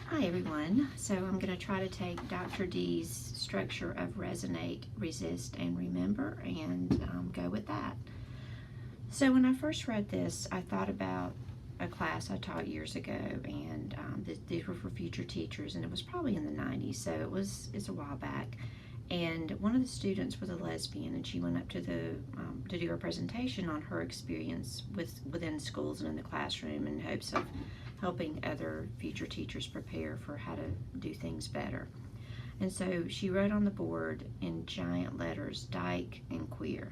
Hi everyone. So I'm going to try to take Dr. D's structure of resonate, resist, and remember and go with that. So when I first read this, I thought about a class I taught years ago, and these were for future teachers, and it was probably in the 90s, so it's a while back. And one of the students was a lesbian, and she went up to to do a presentation on her experience within schools and in the classroom in hopes of helping other future teachers prepare for how to do things better. And so she wrote on the board in giant letters, dyke and queer.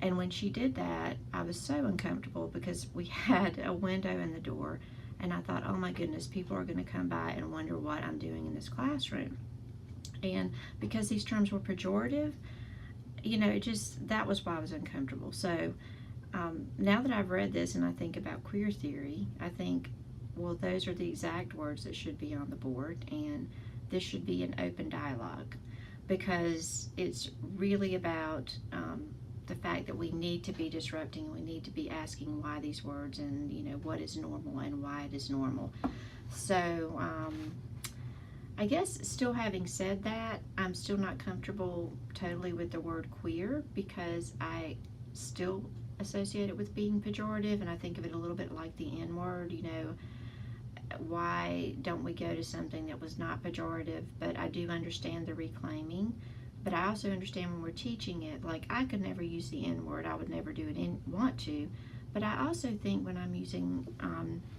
And when she did that, I was so uncomfortable because we had a window in the door, and I thought, oh my goodness, people are going to come by and wonder what I'm doing in this classroom. And because these terms were pejorative, that was why I was uncomfortable. So now that I've read this and I think about queer theory, I think, well, those are the exact words that should be on the board, and this should be an open dialogue, because it's really about the fact that we need to be disrupting, and we need to be asking why these words, and what is normal and why it is normal. So I guess, still having said that, I'm still not comfortable totally with the word queer, because I still associate it with being pejorative, and I think of it a little bit like the N-word. Why don't we go to something that was not pejorative? But I do understand the reclaiming, but I also understand when we're teaching it, like, I could never use the N-word, I would never do it, want to, but I also think when I'm using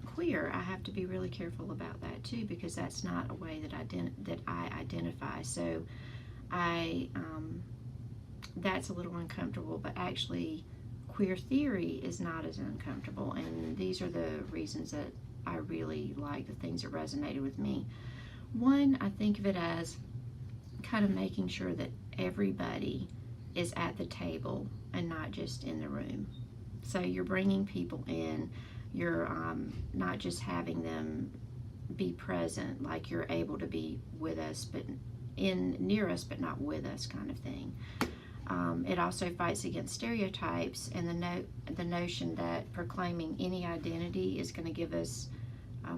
queer, I have to be really careful about that too, because that's not a way that I identify. So that's a little uncomfortable, but actually queer theory is not as uncomfortable, and these are the reasons that I really like, the things that resonated with me. One, I think of it as kind of making sure that everybody is at the table and not just in the room. So you're bringing people in, you're not just having them be present, like you're able to be with us, but near us, but not with us, kind of thing. It also fights against stereotypes and the notion that proclaiming any identity is going to give us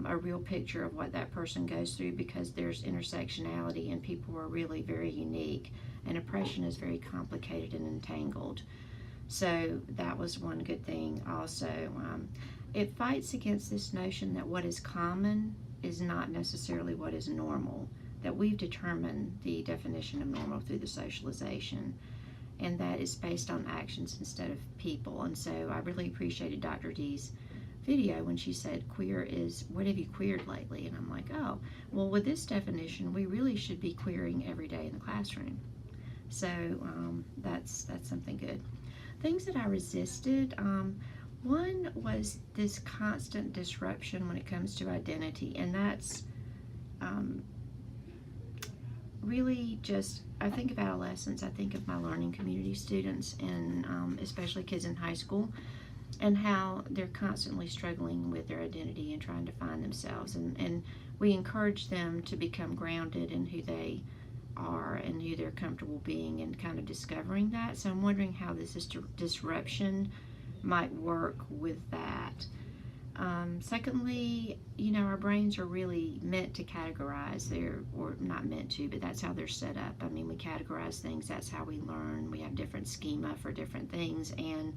a real picture of what that person goes through, because there's intersectionality and people are really very unique, and oppression is very complicated and entangled. So that was one good thing. Also, it fights against this notion that what is common is not necessarily what is normal, that we've determined the definition of normal through the socialization, and that is based on actions instead of people. And so I really appreciated Dr. D's video when she said, queer is, what have you queered lately? And I'm like, oh, well, with this definition, we really should be queering every day in the classroom. So that's something good. Things that I resisted, one was this constant disruption when it comes to identity, and that's really just, I think of adolescents, I think of my learning community students, and especially kids in high school, and how they're constantly struggling with their identity and trying to find themselves, and we encourage them to become grounded in who they are and who they're comfortable being, and kind of discovering that. So I'm wondering how this disruption might work with that. Secondly, our brains are really meant to categorize. Or not meant to, but that's how they're set up. I mean, we categorize things, that's how we learn. We have different schema for different things, and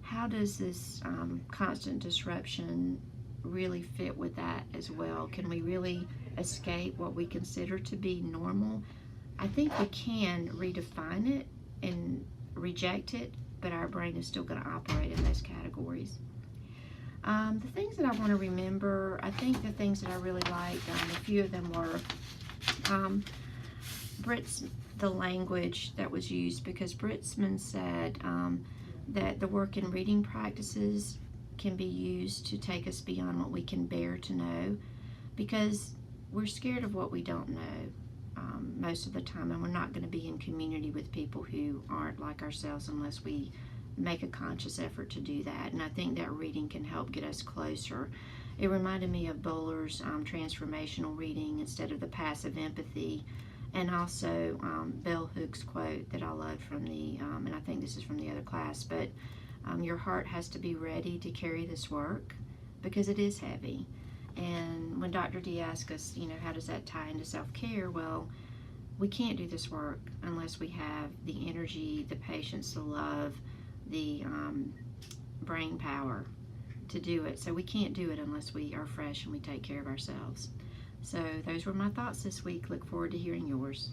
how does this constant disruption really fit with that as well? Can we really escape what we consider to be normal? I think we can redefine it and reject it, but our brain is still going to operate in those categories. The things that I want to remember, I think the things that I really liked, a few of them were the language that was used, because Britzman said that the work in reading practices can be used to take us beyond what we can bear to know, because we're scared of what we don't know most of the time, and we're not going to be in community with people who aren't like ourselves unless we make a conscious effort to do that. And I think that reading can help get us closer. It reminded me of Bowler's transformational reading instead of the passive empathy, and also Bell Hooks' quote that I loved from and I think this is from the other class, but your heart has to be ready to carry this work, because it is heavy. And when when Dr. D asked us, how does that tie into self-care? Well, we can't do this work unless we have the energy, the patience, the love, the brain power to do it. So we can't do it unless we are fresh and we take care of ourselves. So those were my thoughts this week. Look forward to hearing yours.